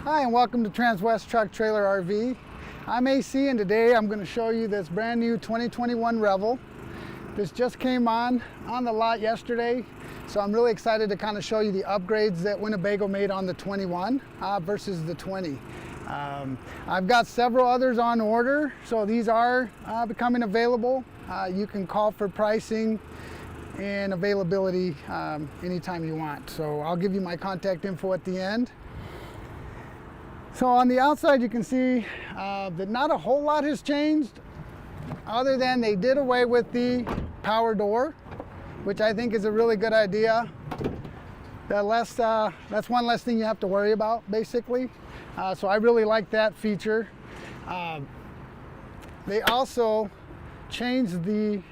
Hi, and welcome to Transwest Truck Trailer RV. I'm AC, and today I'm going to show you this brand new 2021 Revel. This just came on the lot yesterday, so I'm really excited to kind of show you the upgrades that Winnebago made on the 21 versus the 20. I've got several others on order, so these are becoming available. You can call for pricing and availability anytime you want. So I'll give you my contact info at the end. So on the outside you can see that not a whole lot has changed, other than they did away with the power door, which I think is a really good idea. That's one less thing you have to worry about, basically. So I really like that feature. They also changed the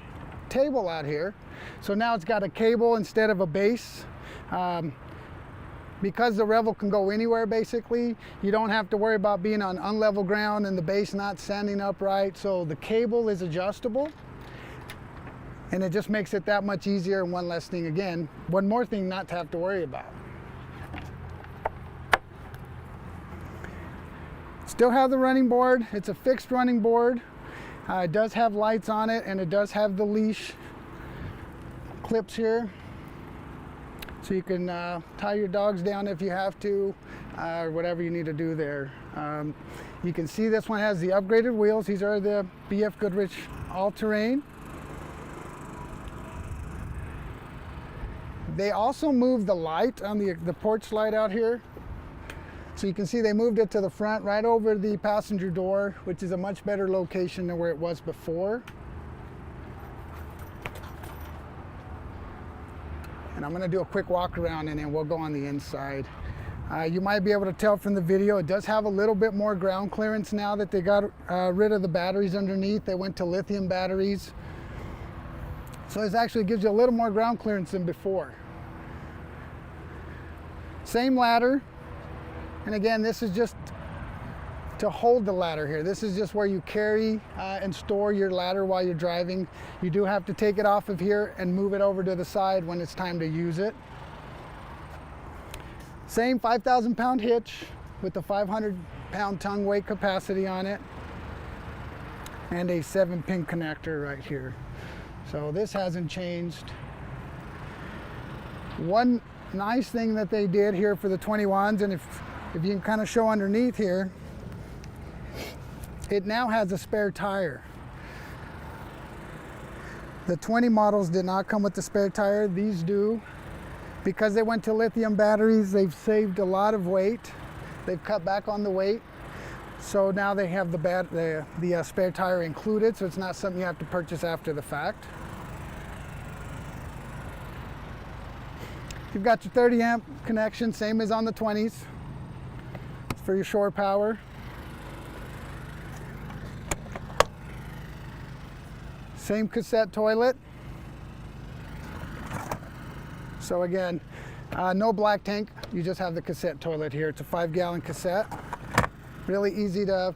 table out here. So now it's got a cable instead of a base. Because the Revel can go anywhere, basically, you don't have to worry about being on unlevel ground and the base not standing upright. So the cable is adjustable, and it just makes it that much easier. And one less thing, again, one more thing not to have to worry about. Still have the running board. It's a fixed running board. It does have lights on it, and it does have the leash clips here. So you can tie your dogs down if you have to, or whatever you need to do there. You can see this one has the upgraded wheels. These are the BF Goodrich all-terrain. They also moved the light on the porch light out here. So you can see they moved it to the front, right over the passenger door, which is a much better location than where it was before. And I'm going to do a quick walk around, and then we'll go on the inside. You might be able to tell from the video, it does have a little bit more ground clearance now that they got rid of the batteries underneath. They went to lithium batteries. So this actually gives you a little more ground clearance than before. Same ladder. And again, this is just to hold the ladder here. This is just where you carry and store your ladder while you're driving. You do have to take it off of here and move it over to the side when it's time to use it. Same 5,000 pound hitch with the 500 pound tongue weight capacity on it, and a 7-pin connector right here. So this hasn't changed. One nice thing that they did here for the 21s, and if you can kind of show underneath here, it now has a spare tire. The 20 models did not come with the spare tire. These do. Because they went to lithium batteries, they've saved a lot of weight. They've cut back on the weight. So now they have the spare tire included, so it's not something you have to purchase after the fact. You've got your 30 amp connection, same as on the 20s. It's for your shore power. Same cassette toilet. So again, no black tank, you just have the cassette toilet here. It's a 5-gallon cassette. Really easy to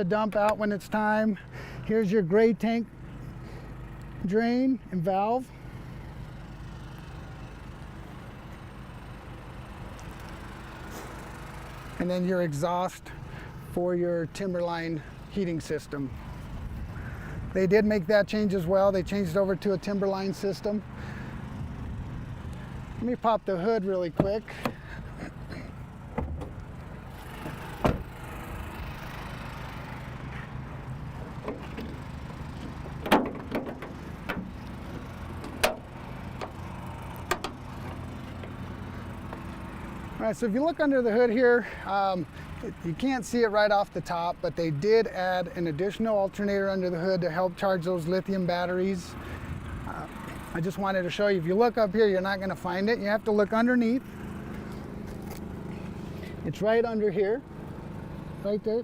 dump out when it's time. Here's your gray tank drain and valve. And then your exhaust for your Timberline heating system. They did make that change as well. They changed over to a Timberline system. Let me pop the hood really quick. All right, so if you look under the hood here, you can't see it right off the top, but they did add an additional alternator under the hood to help charge those lithium batteries. I just wanted to show you, if you look up here, you're not going to find it. You have to look underneath. It's right under here, right there.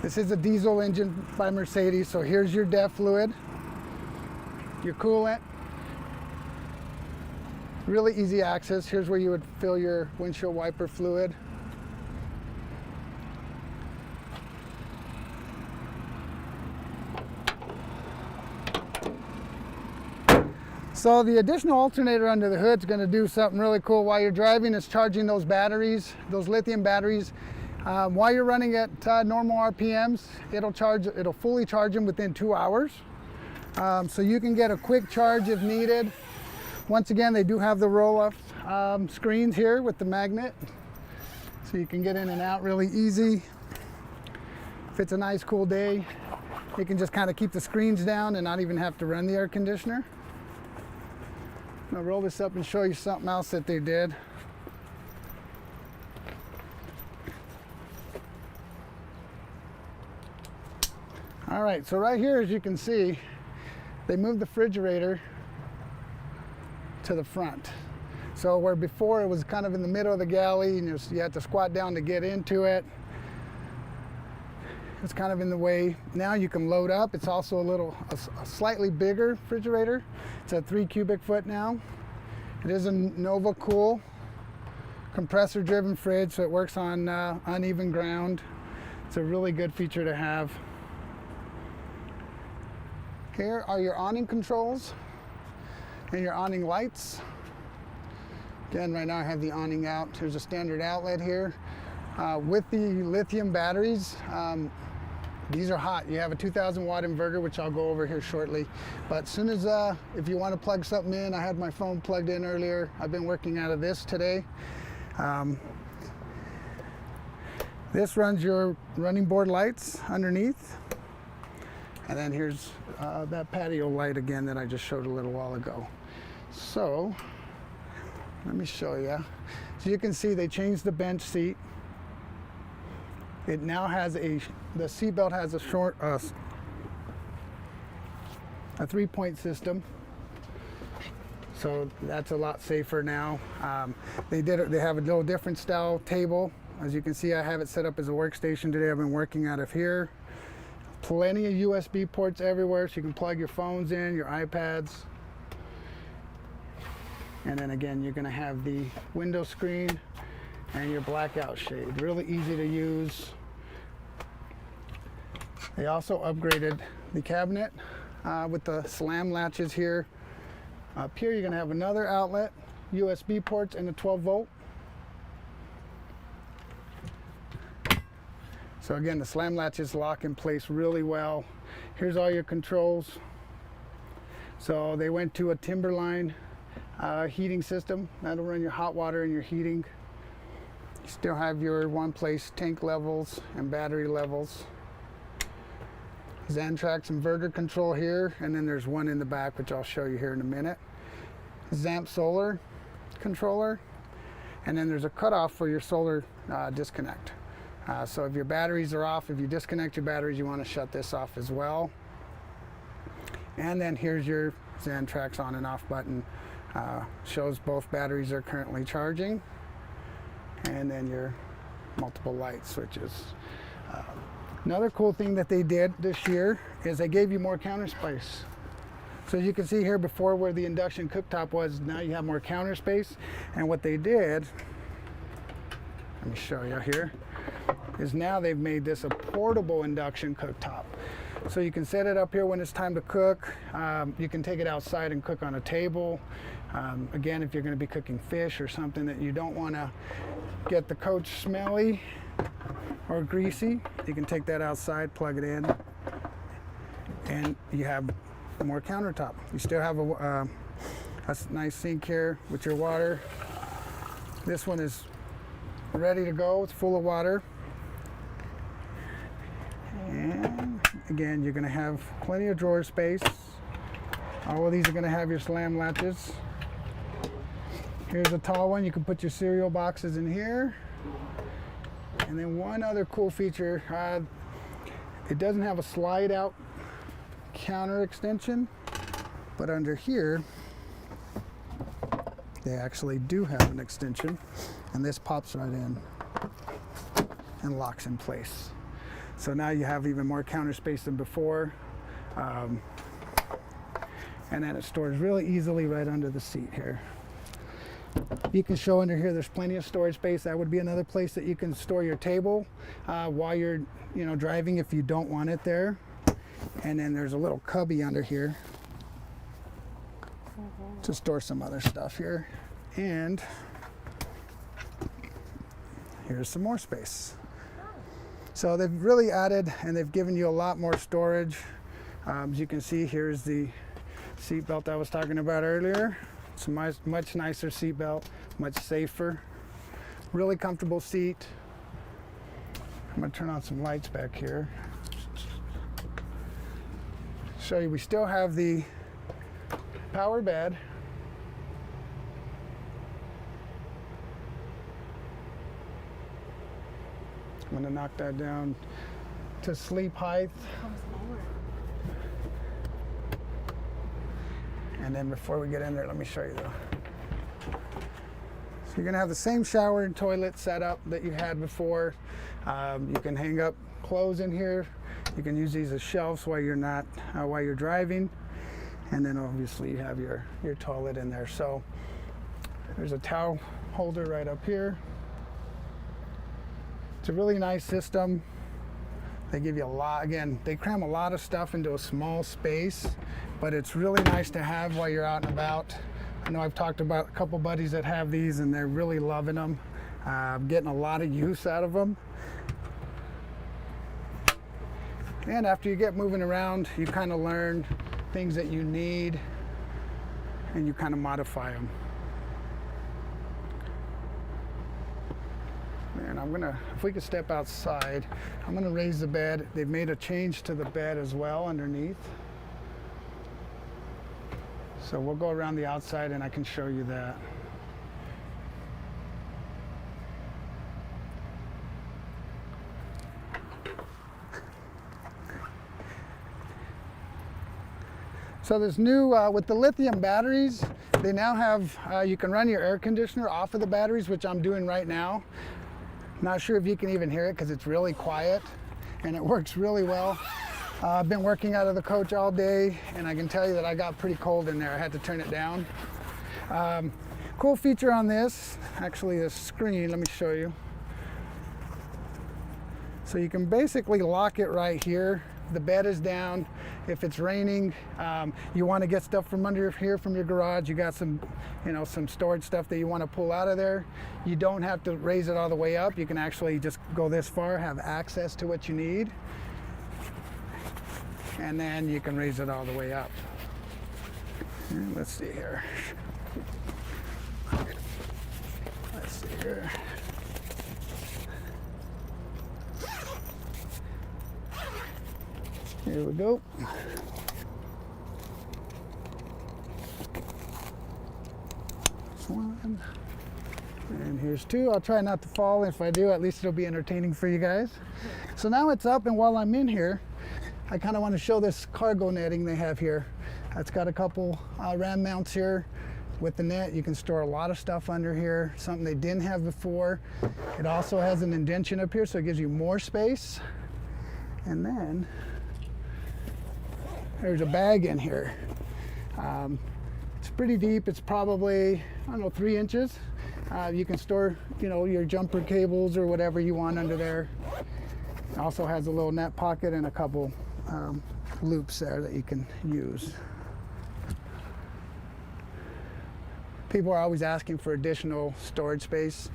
This is a diesel engine by Mercedes, so here's your DEF fluid, your coolant. Really easy access. Here's where you would fill your windshield wiper fluid. So the additional alternator under the hood is going to do something really cool while you're driving. It's charging those batteries, those lithium batteries. While you're running at normal RPMs, it'll fully charge them within 2 hours. So you can get a quick charge if needed. Once again, they do have the roll-up screens here with the magnet, so you can get in and out really easy. If it's a nice cool day, you can just kind of keep the screens down and not even have to run the air conditioner. I'll roll this up and show you something else that they did. All right, so right here, as you can see, they moved the refrigerator to the front. So where before it was kind of in the middle of the galley and you had to squat down to get into it, it's kind of in the way. Now you can load up. It's also a slightly bigger refrigerator. It's a 3 cubic foot now. It is a Nova Cool compressor driven fridge, so it works on uneven ground. It's a really good feature to have. Here are your awning controls and your awning lights. Again, right now I have the awning out. There's a standard outlet here. With the lithium batteries, these are hot. You have a 2,000 watt inverter, which I'll go over here shortly. But as soon as, if you want to plug something in, I had my phone plugged in earlier. I've been working out of this today. This runs your running board lights underneath. And then here's that patio light again that I just showed a little while ago. So let me show you. So you can see they changed the bench seat. It now has the seat belt has a 3-point system. So that's a lot safer now. They have a little different style table. As you can see, I have it set up as a workstation today. I've been working out of here. Plenty of USB ports everywhere, so you can plug your phones in, your iPads. And then again, you're going to have the window screen and your blackout shade. Really easy to use. They also upgraded the cabinet with the slam latches here. Up here, you're going to have another outlet, USB ports, and a 12 volt. So again, the slam latches lock in place really well. Here's all your controls. So they went to a Timberline heating system. That'll run your hot water and your heating. You still have your one-place tank levels and battery levels. Xantrax inverter control here, and then there's one in the back, which I'll show you here in a minute. Zamp solar controller, and then there's a cutoff for your solar disconnect. So if your batteries are off, if you disconnect your batteries, you want to shut this off as well. And then here's your Xantrax on and off button. Shows both batteries are currently charging. And then your multiple light switches. Another cool thing that they did this year is they gave you more counter space. So you can see here before where the Induction cooktop was, now you have more counter space. And what they did, let me show you here, is now they've made this a portable Induction cooktop. So you can set it up here when it's time to cook. You can take it outside and cook on a table. Again, if you're going to be cooking fish or something that you don't want to get the coach smelly or greasy, you can take that outside, plug it in, and you have more countertop. You still have a nice sink here with your water. This one is ready to go. It's full of water. And again, you're going to have plenty of drawer space. All of these are going to have your slam latches. Here's a tall one. You can put your cereal boxes in here. And then one other cool feature, it doesn't have a slide out counter extension, but under here, they actually do have an extension, and this pops right in and locks in place. So now you have even more counter space than before. And then it stores really easily right under the seat here. You can show under here there's plenty of storage space. That would be another place that you can store your table while you're driving if you don't want it there. And then there's a little cubby under here. to store some other stuff here. And here's some more space. So they've really added, and they've given you a lot more storage. As you can see, here's the seat belt I was talking about earlier. It's a much nicer seat belt, much safer. Really comfortable seat. I'm going to turn on some lights back here. Show you, we still have the power bed. I'm going to knock that down to sleep height. And then before we get in there, let me show you though. So you're going to have the same shower and toilet setup that you had before. You can hang up clothes in here. You can use these as shelves while you're not while you're driving. And then obviously you have your toilet in there. So there's a towel holder right up here. It's a really nice system. They give you a lot, again, they cram a lot of stuff into a small space, but it's really nice to have while you're out and about. I know I've talked about a couple buddies that have these and they're really loving them, getting a lot of use out of them. And after you get moving around, you kind of learn things that you need and you kind of modify them. And I'm gonna, if we could step outside, I'm gonna raise the bed. They've made a change to the bed as well underneath. So we'll go around the outside and I can show you that. So this new, with the lithium batteries, they now have, you can run your air conditioner off of the batteries, which I'm doing right now. Not sure if you can even hear it because it's really quiet and it works really well. I've been working out of the coach all day and I can tell you that I got pretty cold in there. I had to turn it down. Cool feature on this, actually the screen, let me show you. So you can basically lock it right here. The bed is down. If it's raining, you want to get stuff from under here from your garage, you got some, some storage stuff that you want to pull out of there. You don't have to raise it all the way up. You can actually just go this far, have access to what you need. And then you can raise it all the way up. And let's see here. Let's see here. Here we go. This one. And here's two. I'll try not to fall. If I do, at least it'll be entertaining for you guys. So now it's up, and while I'm in here, I kind of want to show this cargo netting they have here. It's got a couple ram mounts here. With the net, you can store a lot of stuff under here, something they didn't have before. It also has an indentation up here, so it gives you more space. And then there's a bag in here. It's pretty deep. It's probably, I don't know, 3 inches. You can store, your jumper cables or whatever you want under there. It also has a little net pocket and a couple loops there that you can use. People are always asking for additional storage space.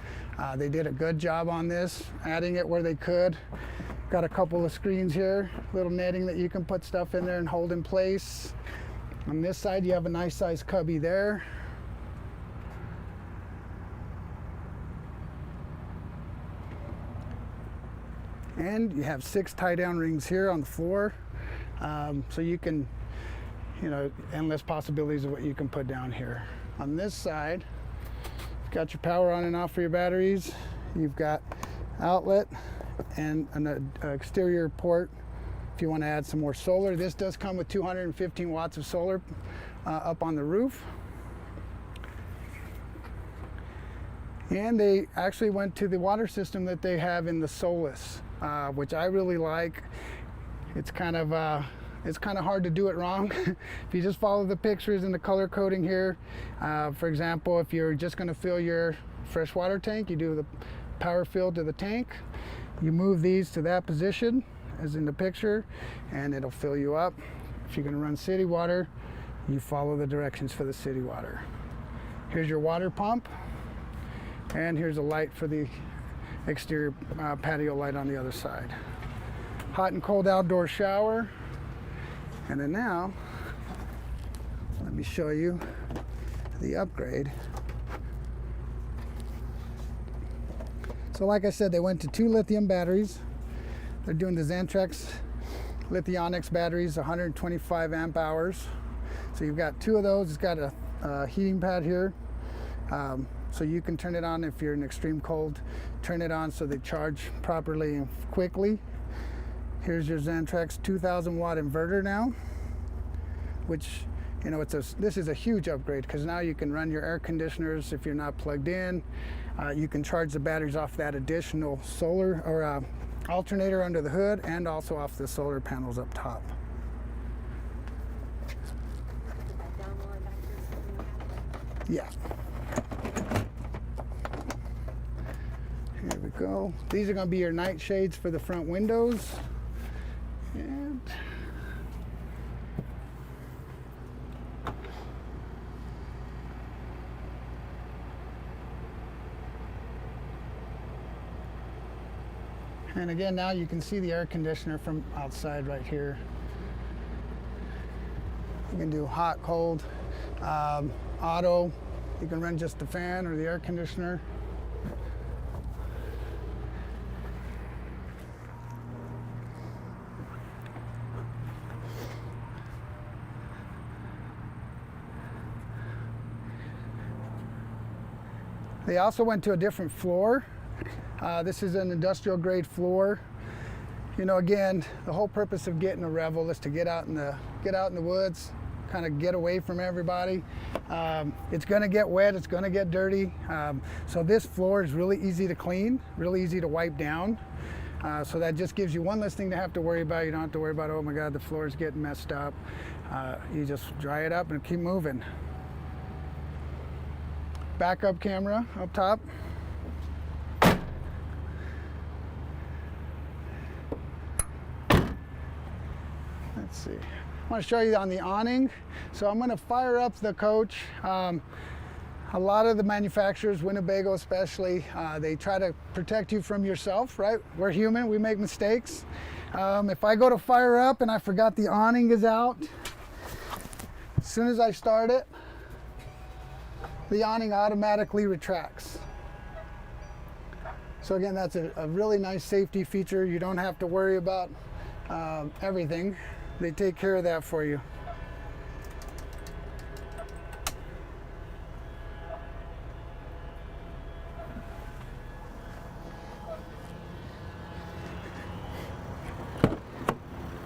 They did a good job on this, adding it where they could. Got a couple of screens here, little netting that you can put stuff in there and hold in place. On this side, you have a nice size cubby there. And you have 6 tie-down rings here on the floor. So you can, endless possibilities of what you can put down here. On this side, you've got your power on and off for your batteries. You've got outlet and an exterior port if you want to add some more solar. This does come with 215 watts of solar up on the roof. And they actually went to the water system that they have in the Solus, which I really like. It's kind of hard to do it wrong. If you just follow the pictures and the color coding here, for example, if you're just going to fill your freshwater tank, you do the power fill to the tank. You move these to that position, as in the picture, and it'll fill you up. If you're going to run city water, you follow the directions for the city water. Here's your water pump, and here's a light for the exterior patio light on the other side. Hot and cold outdoor shower. And then now, let me show you the upgrade. So like I said, they went to 2 lithium batteries. They're doing the Xantrex Lithionics batteries, 125 amp hours. So you've got 2 of those. It's got a heating pad here. So you can turn it on if you're in extreme cold. Turn it on so they charge properly and quickly. Here's your Xantrex 2000 watt inverter now, which, you know, this is a huge upgrade because now you can run your air conditioners if you're not plugged in. You can charge the batteries off that additional solar or alternator under the hood, and also off the solar panels up top. Yeah. Here we go. These are going to be your night shades for the front windows. And again, now you can see the air conditioner from outside right here. You can do hot, cold, auto. You can run just the fan or the air conditioner. They also went to a different floor. This is an industrial grade floor. You know, again, the whole purpose of getting a Revel is to get out in the woods, kind of get away from everybody. It's going to get wet, it's going to get dirty. So this floor is really easy to clean, really easy to wipe down. So that just gives you one less thing to have to worry about. You don't have to worry about, oh my God, the floor is getting messed up. You just dry it up and keep moving. Backup camera up top. Let's see. I want to show you on the awning. So I'm going to fire up the coach. A lot of the manufacturers, Winnebago especially, they try to protect you from yourself, right? We're human, we make mistakes. If I go to fire up and I forgot the awning is out, as soon as I start it, the awning automatically retracts. So again, that's a really nice safety feature. You don't have to worry about everything. They take care of that for you.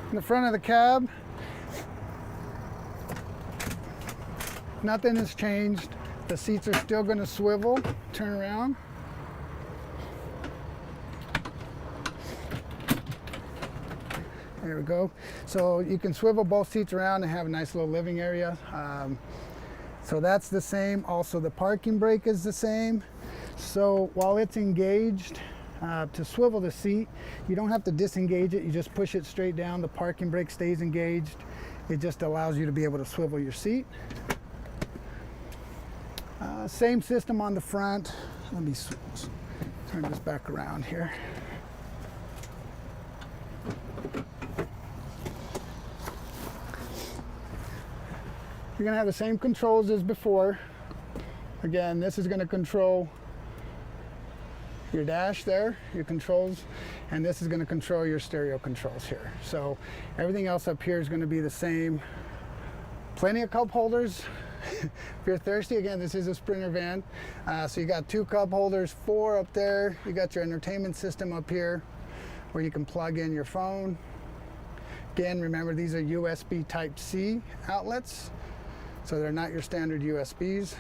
In the front of the cab, nothing has changed. The seats are still going to swivel, turn around. There we go. So you can swivel both seats around and have a nice little living area. So that's the same. Also, the parking brake is the same. So while it's engaged, to swivel the seat, you don't have to disengage it. You just push it straight down. The parking brake stays engaged. It just allows you to be able to swivel your seat. Same system on the front. Let me turn this back around here. You're going to have the same controls as before. Again, this is going to control your dash there, your controls, and this is going to control your stereo controls here. So everything else up here is going to be the same. Plenty of cup holders. If you're thirsty, again, this is a Sprinter van. So you got 2 cup holders, 4 up there. You got your entertainment system up here where you can plug in your phone. Again, remember, these are USB Type-C outlets, so they're not your standard USBs.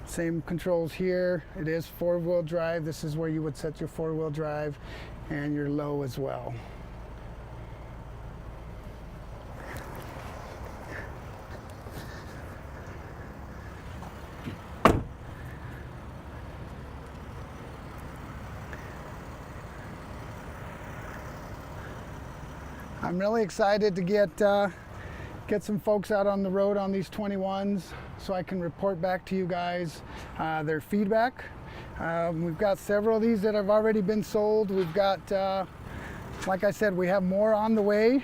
Same controls here. It is 4-wheel drive. This is where you would set your 4-wheel drive and your low as well. I'm really excited to get get some folks out on the road on these 21s so I can report back to you guys their feedback. We've got several of these that have already been sold. We've got, like I said, we have more on the way.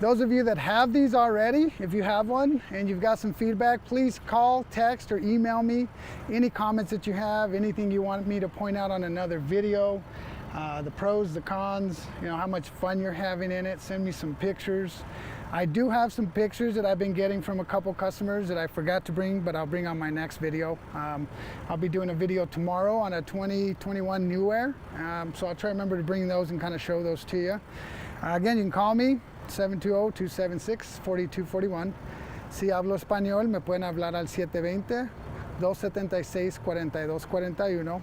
Those of you that have these already, if you have one and you've got some feedback, please call, text, or email me any comments that you have, anything you want me to point out on another video, the pros, the cons, how much fun you're having in it. Send me some pictures. I do have some pictures that I've been getting from a couple customers that I forgot to bring, but I'll bring on my next video. I'll be doing a video tomorrow on a 2021 New Air, so I'll try to remember to bring those and kind of show those to you. Again, you can call me 720-276-4241. Si hablo español, me pueden hablar al 720-276-4241.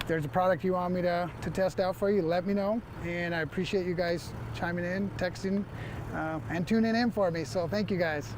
If there's a product you want me to test out for you, let me know. And I appreciate you guys chiming in, texting, and tuning in for me. So thank you guys.